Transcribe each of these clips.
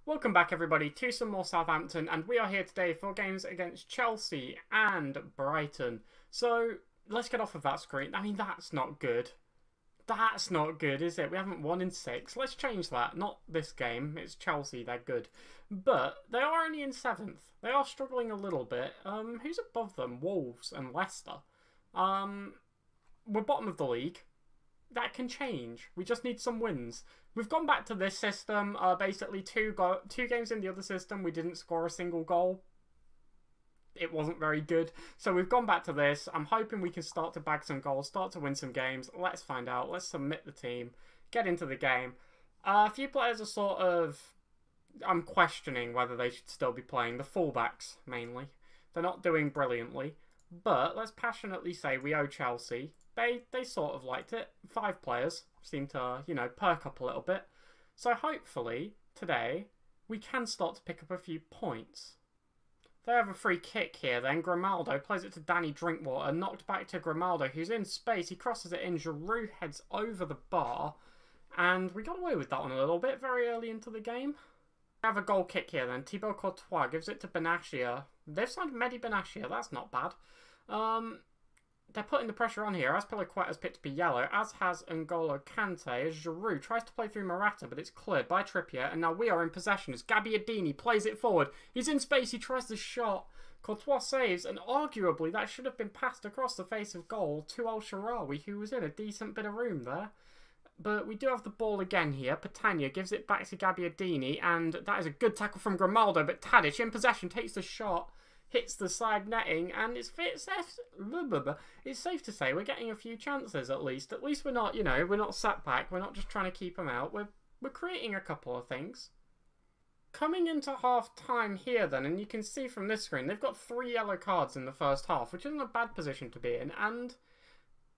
Welcome back everybody to some more Southampton, and we are here today for games against Chelsea and Brighton. So let's get off of that screen. I mean, that's not good. That's not good, is it? We haven't won in 6. Let's change that. Not this game. It's Chelsea. They're good. But they are only in 7th. They are struggling a little bit. Who's above them? Wolves and Leicester. We're bottom of the league. That can change. We just need some wins. We've gone back to this system. Basically, two games in the other system, we didn't score a single goal. It wasn't very good. So we've gone back to this. I'm hoping we can start to bag some goals, start to win some games. Let's find out. Let's submit the team. Get into the game. A few players are sort of... I'm questioning whether they should still be playing. The fullbacks, mainly. They're not doing brilliantly. But let's passionately say we owe Chelsea. They sort of liked it. 5 players seem to, perk up a little bit. So hopefully, today, we can start to pick up a few points. They have a free kick here then. Grimaldo plays it to Danny Drinkwater. Knocked back to Grimaldo, who's in space. He crosses it in. Giroud heads over the bar. And we got away with that one a little bit very early into the game. We have a goal kick here then. Thibaut Courtois gives it to Benatia. They've signed Mehdi Benatia. That's not bad. They're putting the pressure on here. Azpilicueta's picked to be yellow, as has N'Golo Kante, as Giroud tries to play through Morata, but it's cleared by Trippier, and now we are in possession as Gabbiadini plays it forward. He's in space, he tries the shot. Courtois saves, and arguably that should have been passed across the face of goal to El Shaarawy, who was in a decent bit of room there. But we do have the ball again here. Petagna gives it back to Gabbiadini, and that is a good tackle from Grimaldo, but Tadic in possession takes the shot. Hits the side netting, and it's safe to say we're getting a few chances at least. At least we're not, we're not sat back. We're not just trying to keep them out. We're creating a couple of things. Coming into half time here then, and you can see from this screen, they've got 3 yellow cards in the first half, which isn't a bad position to be in, and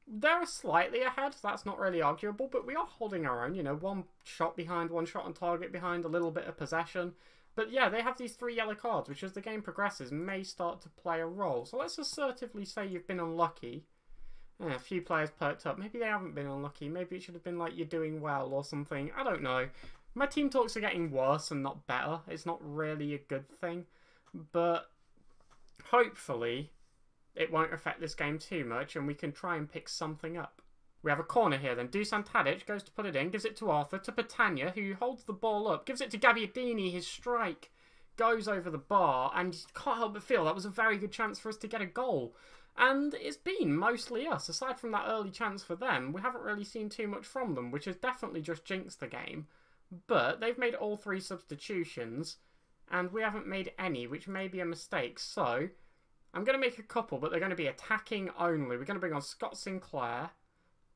they're slightly ahead. That's not really arguable, but we are holding our own. 1 shot behind, 1 shot on target behind, a little bit of possession. But yeah, they have these 3 yellow cards, which as the game progresses may start to play a role. So let's assertively say you've been unlucky. Yeah, a few players perked up. Maybe they haven't been unlucky. Maybe it should have been like you're doing well or something. I don't know. My team talks are getting worse and not better. It's not really a good thing. But hopefully it won't affect this game too much and we can try and pick something up. We have a corner here then. Dusan Tadic goes to put it in, gives it to Arthur, to Petagna, who holds the ball up, gives it to Gabbiadini, his strike goes over the bar, and you can't help but feel that was a very good chance for us to get a goal. And it's been mostly us. Aside from that early chance for them, we haven't really seen too much from them, which has definitely just jinxed the game. But they've made all 3 substitutions, and we haven't made any, which may be a mistake. So, I'm going to make a couple, but they're going to be attacking only. We're going to bring on Scott Sinclair.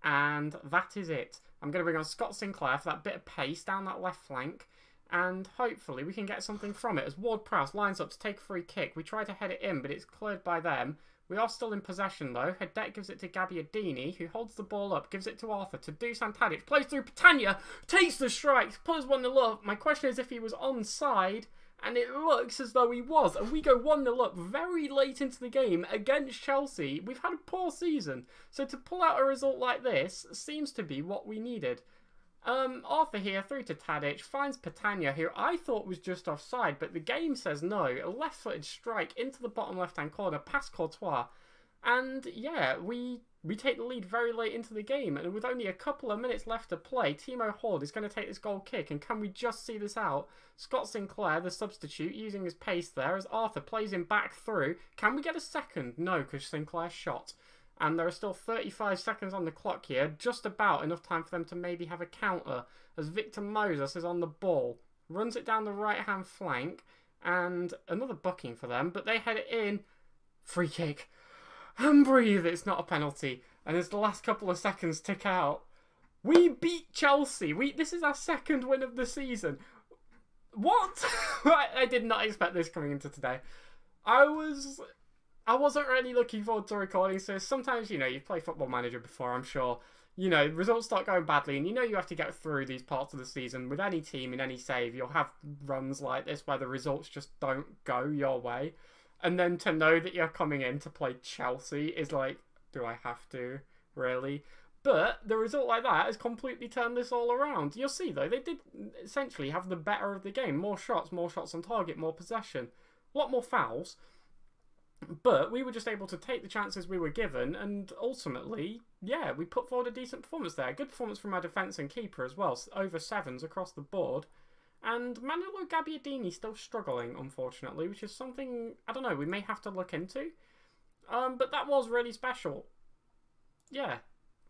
And that is it. I'm going to bring on Scott Sinclair for that bit of pace down that left flank. And hopefully we can get something from it. As Ward-Prowse lines up to take a free kick. We try to head it in, but it's cleared by them. We are still in possession though. Hedek gives it to Gabbiadini, who holds the ball up. Gives it to Arthur, to Dusan Tadic. Plays through Petagna. Takes the strike. Put us 1-0 up. My question is if he was onside. And it looks as though he was. And we go 1-0 up very late into the game against Chelsea. We've had a poor season. So to pull out a result like this seems to be what we needed. Arthur here through to Tadic. Finds Petagna, who I thought was just offside. But the game says no. A left-footed strike into the bottom left-hand corner past Courtois. And yeah, we take the lead very late into the game. And with only a couple of minutes left to play, Timo Hord is going to take this goal kick. And can we just see this out? Scott Sinclair, the substitute, using his pace there as Arthur plays him back through. Can we get a second? No, because Sinclair shot. And there are still 35 seconds on the clock here. Just about enough time for them to maybe have a counter. As Victor Moses is on the ball. Runs it down the right-hand flank. And another booking for them. But they head it in. Free kick. And breathe, it's not a penalty. And as the last couple of seconds tick out, we beat Chelsea. This is our 2nd win of the season. What? I did not expect this coming into today. I wasn't really looking forward to recording, so sometimes, you've played Football Manager before, I'm sure. Results start going badly, and you have to get through these parts of the season. With any team in any save, you'll have runs like this where the results just don't go your way. And then to know that you're coming in to play Chelsea is like, do I have to? Really? But the result like that has completely turned this all around. You'll see, though, they did essentially have the better of the game. More shots on target, more possession. A lot more fouls. But we were just able to take the chances we were given, and ultimately, yeah, we put forward a decent performance there. Good performance from our defence and keeper as well. Over 7s across the board. And Manolo Gabbiadini still struggling, unfortunately, which is something, I don't know, we may have to look into. But that was really special. Yeah,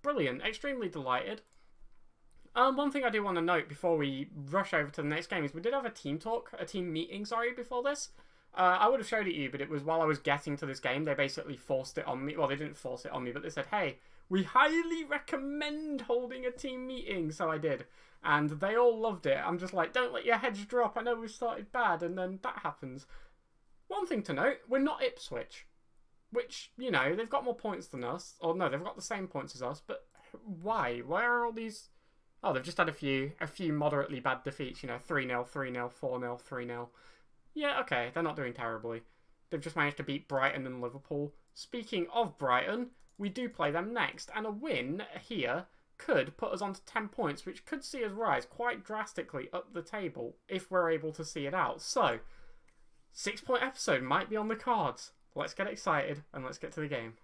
brilliant. Extremely delighted. One thing I do want to note before we rush over to the next game is we did have a team meeting, before this. I would have showed it to you, but it was while I was getting to this game. They basically forced it on me. Well, they didn't force it on me, but they said, hey, we highly recommend holding a team meeting. So I did. And they all loved it. I'm just like, don't let your heads drop. I know we started bad. And then that happens. One thing to note, we're not Ipswich. Which, you know, they've got more points than us. Or no, they've got the same points as us. But why? Why are all these... Oh, they've just had a few moderately bad defeats. You know, 3-0, 3-0, 4-0, 3-0. Yeah, okay, they're not doing terribly. They've just managed to beat Brighton and Liverpool. Speaking of Brighton, we do play them next. And a win here could put us on to 10 points, which could see us rise quite drastically up the table if we're able to see it out. So, 6-point episode might be on the cards. Let's get excited and let's get to the game.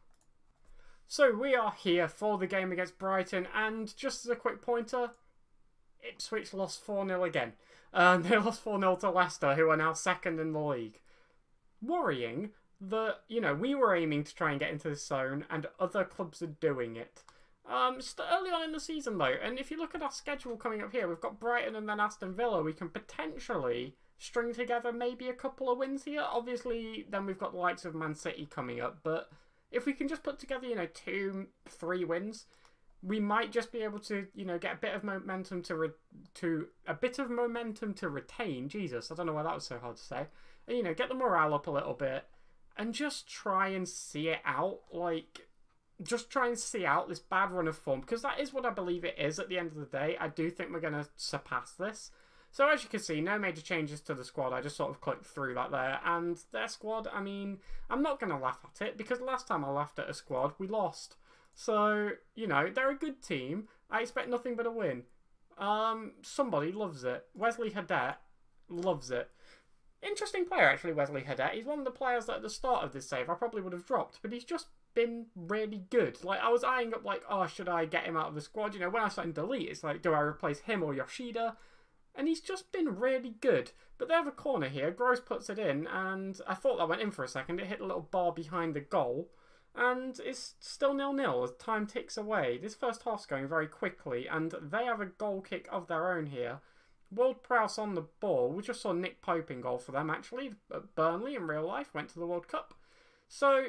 So we are here for the game against Brighton, and just as a quick pointer, Ipswich lost 4-0 again. They lost 4-0 to Leicester, who are now second in the league. Worrying that, you know, we were aiming to try and get into this zone, and other clubs are doing it. Still early on in the season, though, and if you look at our schedule coming up here, we've got Brighton and then Aston Villa. We can potentially string together maybe a couple of wins here. Obviously, then we've got the likes of Man City coming up, but if we can just put together, you know, 2-3 wins, we might just be able to, you know, get a bit of momentum to retain. Jesus, I don't know why that was so hard to say. And, you know, get the morale up a little bit and just try and see it out. Like, just try and see out this bad run of form, because that is what I believe it is at the end of the day. I do think we're going to surpass this. So as you can see, no major changes to the squad. I just sort of clicked through that there. And their squad, I mean, I'm not going to laugh at it, because last time I laughed at a squad, we lost. So, you know, they're a good team. I expect nothing but a win. Somebody loves it. Wesley Haddad loves it. Interesting player, actually, Wesley Haddad. He's one of the players that at the start of this save I probably would have dropped, but he's just been really good. Like, I was eyeing up, like, oh, should I get him out of the squad? You know, when I started to delete, it's like, do I replace him or Yoshida? And he's just been really good. But they have a corner here. Gross puts it in, and I thought that went in for a second. It hit a little bar behind the goal. And it's still 0-0 as time ticks away. This first half's going very quickly, and they have a goal kick of their own here. Ward-Prowse on the ball. We just saw Nick Pope in goal for them, actually. At Burnley in real life. Went to the World Cup. So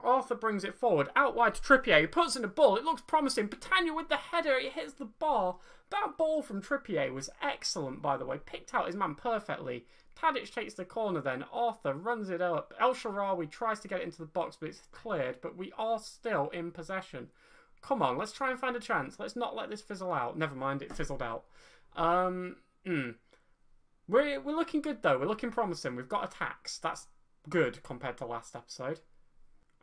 Arthur brings it forward. Out wide to Trippier. He puts in the ball. It looks promising. Patania with the header. It hits the bar. That ball from Trippier was excellent, by the way. Picked out his man perfectly. Tadic takes the corner then. Arthur runs it up. El Shaarawy tries to get it into the box, but it's cleared. But we are still in possession. Come on, let's try and find a chance. Let's not let this fizzle out. Never mind, it fizzled out. We're looking good, though. We're looking promising. We've got attacks. That's good compared to last episode.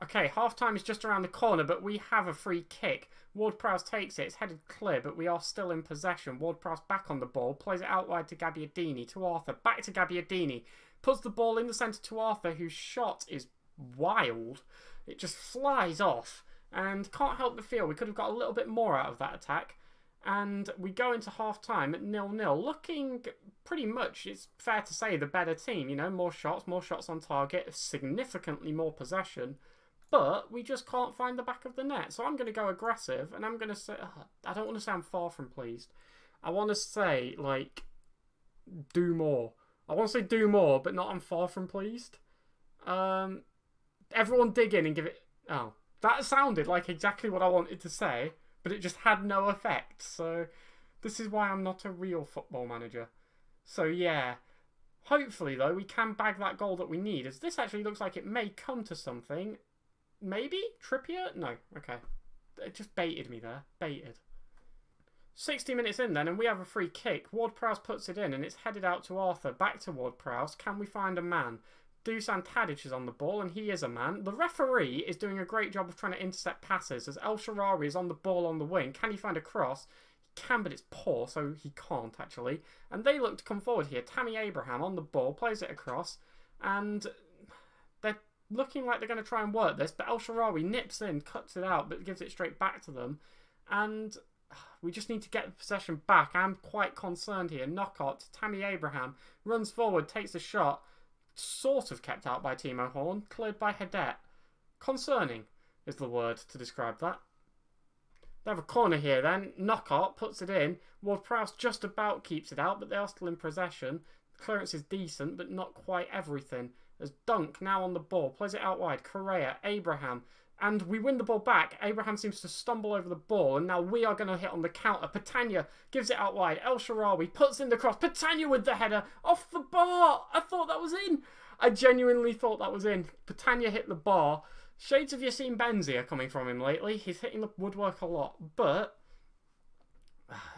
Okay, half-time is just around the corner, but we have a free kick. Ward-Prowse takes it. It's headed clear, but we are still in possession. Ward-Prowse back on the ball. Plays it out wide to Gabbiadini, to Arthur. Back to Gabbiadini. Puts the ball in the centre to Arthur, whose shot is wild. It just flies off. And can't help but feel we could have got a little bit more out of that attack. And we go into half-time at 0-0. Looking pretty much, it's fair to say, the better team. You know, more shots on target, significantly more possession. But we just can't find the back of the net. So I'm going to go aggressive, and I'm going to say... I don't want to say I'm far from pleased. I want to say, like, do more. I want to say do more, but not I'm far from pleased. Everyone dig in and give it... Oh, that sounded like exactly what I wanted to say, but it just had no effect. So this is why I'm not a real football manager. So, yeah. Hopefully, though, we can bag that goal that we need, as this actually looks like it may come to something... Maybe? Trippier? No. Okay. It just baited me there. Baited. 60 minutes in then, and we have a free kick. Ward-Prowse puts it in, and it's headed out to Arthur. Back to Ward-Prowse. Can we find a man? Dusan Tadic is on the ball, and he is a man. The referee is doing a great job of trying to intercept passes, as El Shaarawy is on the ball on the wing. Can he find a cross? He can, but it's poor, so he can't, actually. And they look to come forward here. Tammy Abraham on the ball, plays it across, and they're looking like they're going to try and work this, but El Shaarawy nips in, cuts it out, but gives it straight back to them. And we just need to get the possession back. I'm quite concerned here. Knockout, Tammy Abraham runs forward, takes a shot. Sort of kept out by Timo Horn, cleared by Hadet. Concerning is the word to describe that. They have a corner here then. Knockout puts it in. Ward-Prowse just about keeps it out, but they are still in possession. The clearance is decent, but not quite everything. As Dunk now on the ball, plays it out wide. Correa, Abraham, and we win the ball back. Abraham seems to stumble over the ball, and now we are going to hit on the counter. Petagna gives it out wide. El Shaarawy puts in the cross. Petagna with the header off the bar. I thought that was in. I genuinely thought that was in. Petagna hit the bar. Shades of Yassine Benzi are coming from him lately. He's hitting the woodwork a lot. But,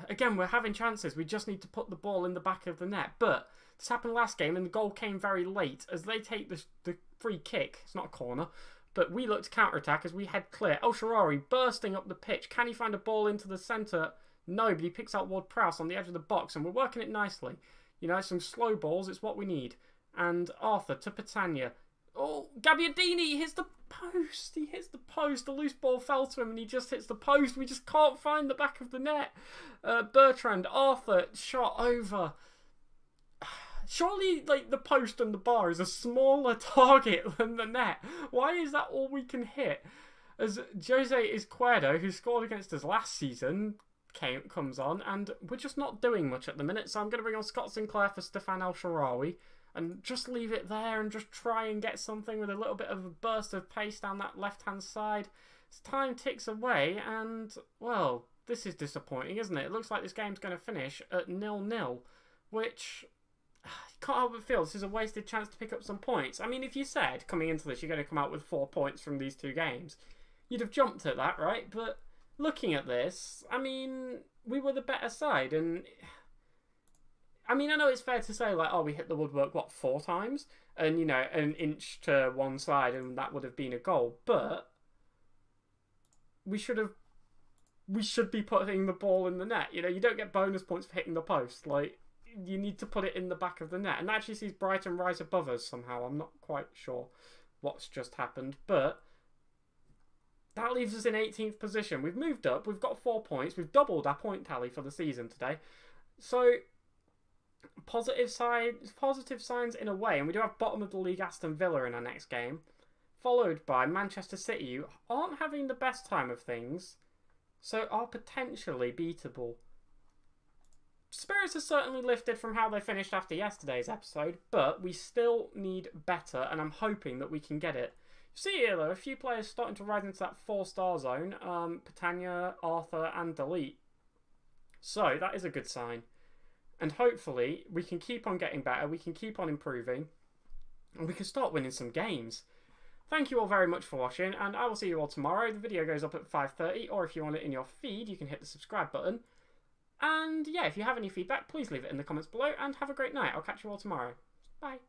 again, we're having chances. We just need to put the ball in the back of the net. But this happened last game, and the goal came very late as they take the free kick. It's not a corner. But we look to counter-attack as we head clear. El Shaarawy bursting up the pitch. Can he find a ball into the centre? No, but he picks out Ward-Prowse on the edge of the box, and we're working it nicely. You know, some slow balls, it's what we need. And Arthur to Petagna. Oh, Gabbiadini hits the post. He hits the post. The loose ball fell to him, and he just hits the post. We just can't find the back of the net. Bertrand, Arthur, shot over. Surely, like, the post and the bar is a smaller target than the net. Why is that all we can hit? As Jose Izquierdo, who scored against us last season, comes on, and we're just not doing much at the minute, so I'm going to bring on Scott Sinclair for Stefan El Shaarawy, and just leave it there and just try and get something with a little bit of a burst of pace down that left-hand side. As time ticks away, and, well, this is disappointing, isn't it? It looks like this game's going to finish at 0-0, which can't help but feel this is a wasted chance to pick up some points. I mean, if you said, coming into this, you're going to come out with 4 points from these 2 games, you'd have jumped at that, right? But looking at this, I mean, we were the better side, and I mean, I know it's fair to say, like, oh, we hit the woodwork, what, 4 times? And, you know, an inch to one side, and that would have been a goal. But we should be putting the ball in the net. You know, you don't get bonus points for hitting the post. Like, you need to put it in the back of the net. And that actually sees Brighton rise above us somehow. I'm not quite sure what's just happened. But that leaves us in 18th position. We've moved up. We've got 4 points. We've doubled our point tally for the season today. So, positive signs in a way. And we do have bottom of the league Aston Villa in our next game. Followed by Manchester City, who aren't having the best time of things. So, are potentially beatable. Spirits are certainly lifted from how they finished after yesterday's episode, but we still need better, and I'm hoping that we can get it. You see here, though, a few players starting to rise into that 4-star zone. Petagna, Arthur, and Delete. So, that is a good sign. And hopefully, we can keep on getting better, we can keep on improving, and we can start winning some games. Thank you all very much for watching, and I will see you all tomorrow. The video goes up at 5:30, or if you want it in your feed, you can hit the subscribe button. And yeah, if you have any feedback, please leave it in the comments below, and have a great night. I'll catch you all tomorrow. Bye.